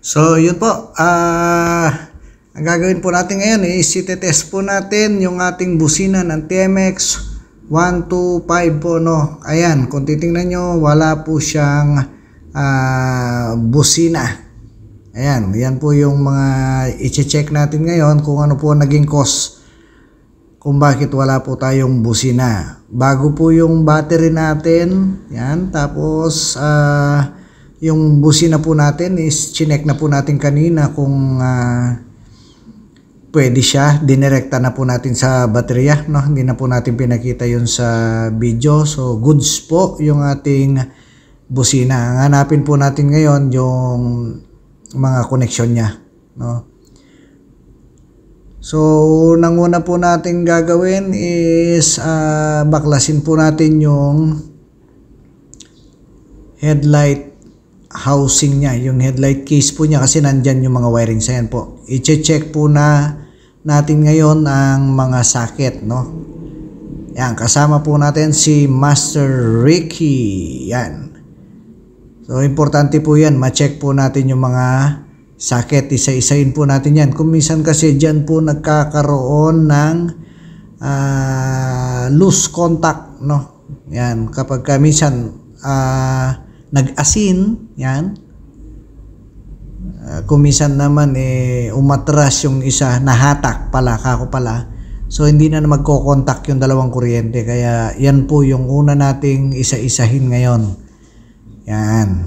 So, yun po. Ang gagawin po natin ngayon is itetest po natin yung ating busina ng TMX 125 po, no. Ayan, kung titingnan nyo, wala po siyang busina. Ayan, yan po yung mga i-check natin ngayon kung ano po naging cause kung bakit wala po tayong busina. Bago po yung battery natin, yan, tapos yung busina po natin is chinek na po natin kanina kung pwede siya. Dinirekta na po natin sa baterya, no? Hindi na po natin pinakita yun sa video. So goods po yung ating busina. Ang hanapin po natin ngayon yung mga connection niya, no? So nanguna po natin gagawin is baklasin po natin yung headlight housing niya, yung headlight case po niya, kasi nandyan yung mga wiring. Ayan po, i-check po na natin ngayon ang mga socket, no? Yan, kasama po natin si Master Ricky. Yan, so importante po yan, ma-check po natin yung mga socket, isa-isahin po natin yan. Kung minsan kasi dyan po nagkakaroon ng loose contact, no? Yan, kapag minsan nag-asin, yan. Kumisan naman umatras yung isa, nahatak pala, kako pala. So hindi na magko-contact yung dalawang kuryente. Kaya yan po yung una nating isa-isahin ngayon. Yan.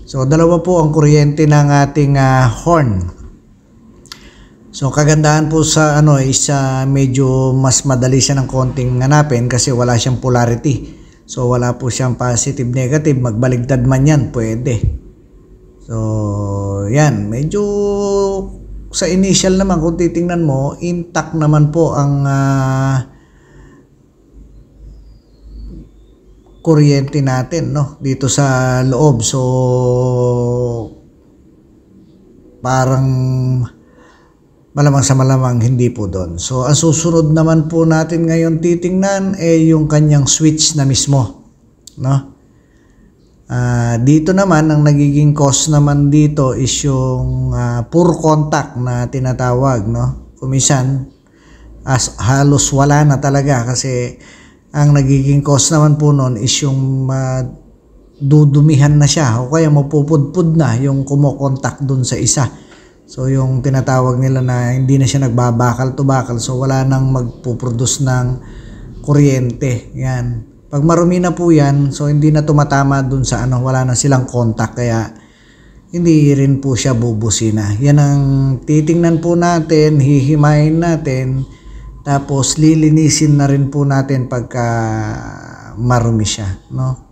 So dalawa po ang kuryente ng ating horn. So kagandahan po sa is medyo mas madali siya ng konting hanapin kasi wala siyang polarity. So wala po siyang positive negative, magbaligtad man yan, pwede. So yan, medyo sa initial naman kung titingnan mo, intact naman po ang kuryente natin, no, dito sa loob. So parang malamang sa malamang hindi po doon. So ang susunod naman po natin ngayon titingnan yung kanyang switch na mismo, no? Dito naman ang nagiging cause naman dito is yung poor contact na tinatawag, no? Kumisan halos wala na talaga, kasi ang nagiging cause naman po noon is yung dudumihan na siya o kaya mapupudpud na yung kumokontak dun sa isa. So yung tinatawag nila na hindi na siya nagbabakal to bakal, so wala nang magpuproduce ng kuryente. Yan. Pag marumi na po yan, so hindi na tumatama dun sa wala na silang contact, kaya hindi rin po siya bubusina. Yan ang titingnan po natin, hihimayin natin, tapos lilinisin na rin po natin pagka marumi siya, no?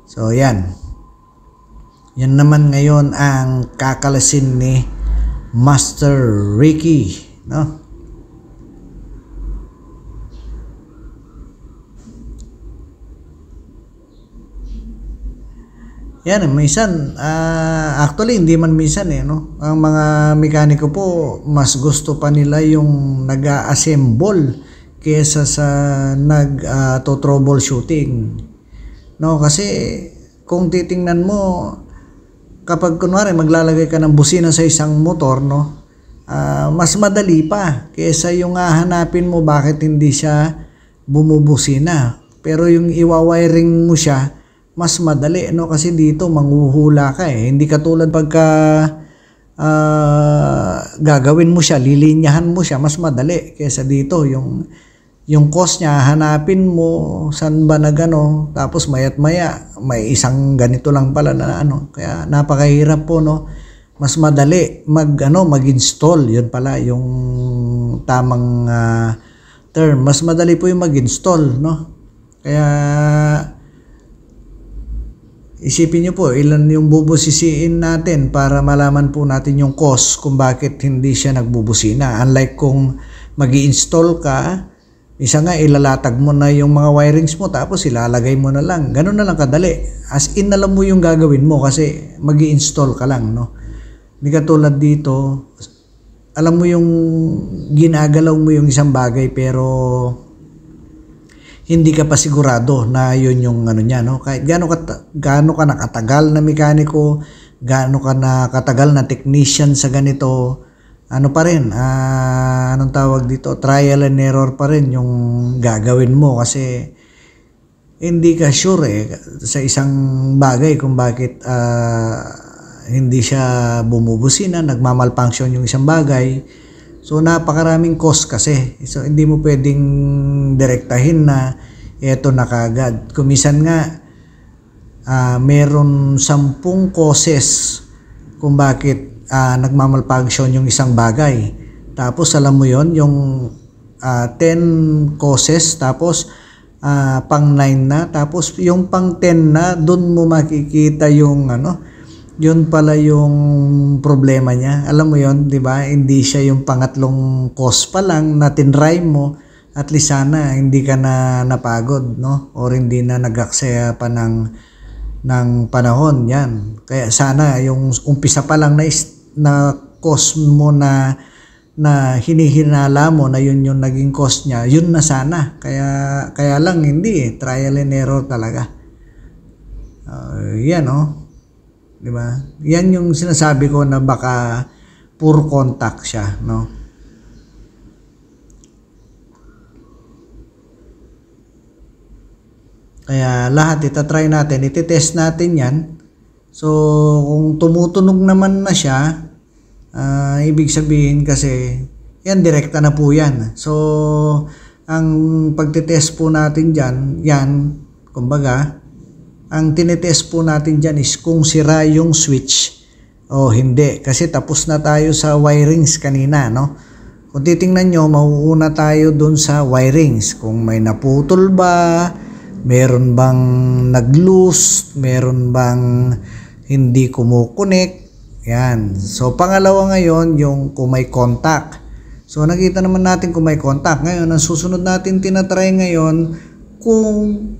So yan. Yan naman ngayon ang kakalasin ni Master Ricky, no? Yan, minsan actually hindi man minsan no. Ang mga mekaniko po mas gusto pa nila yung nag-assemble kaysa sa nag-troubleshooting, no? Kasi kung titingnan mo, kapag kunwari maglalagay ka ng busina sa isang motor, no, mas madali pa kaysa yung hahanapin mo bakit hindi siya bumubusina. Pero yung iwa-wiring mo siya, mas madali, no, kasi dito manghuhula ka Hindi katulad pagka gagawin mo siya, lilinyahan mo siya, mas madali kaysa dito. Yung cost niya, hanapin mo saan ba na gano, tapos maya't maya may isang ganito lang pala na kaya napakahirap po, no. Mas madali mag-install, yun pala yung tamang term. Mas madali po yung mag-install, no. Kaya isipin niyo po ilan yung bubusisiin natin para malaman po natin yung cost kung bakit hindi siya nagbubusina. Unlike kung mag-i-install ka, isa nga ilalatag mo na yung mga wirings mo tapos ilalagay mo na lang. Ganun na lang kadali. As in, alam mo yung gagawin mo kasi magi-install ka lang, no? Hindi katulad dito, alam mo yung ginagalaw mo yung isang bagay pero hindi ka pa sigurado na yun yung niya, no? Kahit gaano ka nakatagal na mekaniko, gaano ka na katagal na technician sa ganito, ano pa rin, anong tawag dito, trial and error pa rin yung gagawin mo kasi hindi ka sure sa isang bagay kung bakit hindi siya bumubusina, nagmamalfunction yung isang bagay. So napakaraming cost kasi. So hindi mo pwedeng direktahin na eto na kagad. Kumisan nga meron 10 causes kung bakit nagmamalfunction yung isang bagay. Tapos alam mo yon yung 10 causes tapos pang 9 na, tapos yung pang 10 na doon mo makikita yung yun pala yung problema niya. Alam mo yon, 'di ba? Hindi siya yung pangatlong cause pa lang na tinry mo. At least sana hindi ka na napagod, no? Or hindi na nag-aksaya pa ng panahon, yan. Kaya sana yung umpisa pa lang na cause mo na hinihinala mo na yun yung naging cause niya, yun na sana. Kaya lang hindi trial and error talaga. Yan, di ba? Yan yung sinasabi ko na baka poor contact siya, no? Kaya lahat itatry natin, ititest natin yan. So kung tumutunog naman na siya, ibig sabihin kasi yan direkta na po yan. So ang pagtitest po natin dyan, yan, kumbaga, ang tinitest po natin dyan is kung sira yung switch o hindi. Kasi tapos na tayo sa wirings kanina, no? Kung titingnan nyo, mauuna tayo dun sa wirings. Kung may naputol ba, meron bang nag-loose, meron bang hindi kumukunik, yan. So pangalawa ngayon, yung kung may contact. So nakita naman natin kung may contact. Ngayon, ang susunod natin tinatry ngayon, kung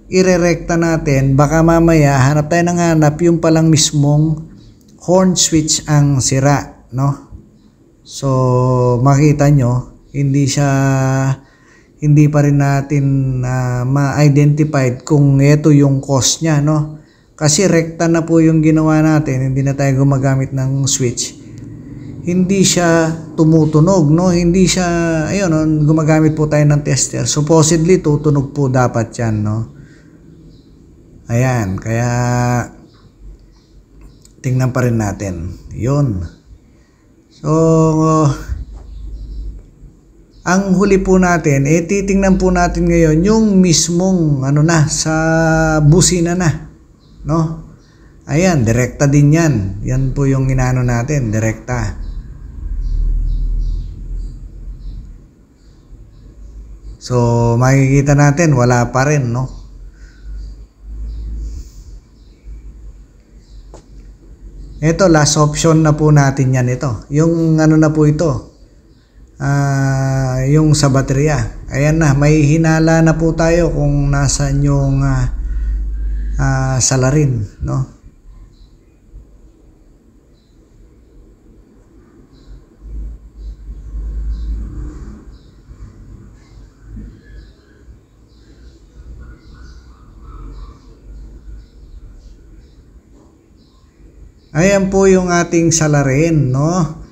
irerekta natin, baka mamaya hanap tayo ng hanap yung palang mismong horn switch ang sira, no? So makita nyo, hindi pa rin natin ma-identified kung ito yung cause niya, no? Kasi rekta na po yung ginawa natin, hindi na tayo gumagamit ng switch. Hindi siya tumutunog, no? Hindi siya, ayun, no? Gumagamit po tayo ng tester. Supposedly, tutunog po dapat yan, no? Ayan, kaya tingnan pa rin natin. Yun. So, ang huli po natin, titingnan po natin ngayon yung mismong sa busina na, no? Ayan, direkta din yan. Yan po yung inaano natin, direkta. So, makikita natin, wala pa rin, no? Ito, last option na po natin yan ito. Yung na po ito. Yung sa baterya. Ayan na, may hinala na po tayo kung nasaan yung salarin, no? Ayan po yung ating salarin, no?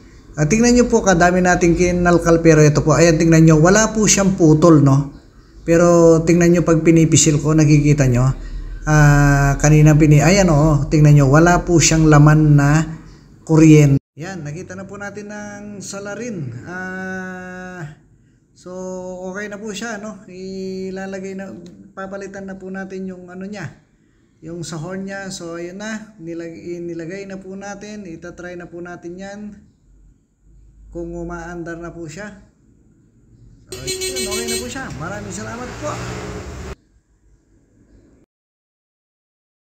Tingnan nyo po, kadami nating kinalkal, pero ito po, ayan, tingnan nyo, wala po siyang putol, no? Pero tingnan nyo pag pinipisil ko, nakikita nyo, kanina ayan tingnan nyo, wala po siyang laman na kuryente. Yan, nakita na po natin ng salarin. So, okay na po siya, no? Papalitan na po natin yung niya. Yung sa horn niya. So ayun na, nilagay na po natin, itatry na po natin yan kung umaandar na po siya. So yun, okay na po siya. Maraming salamat po.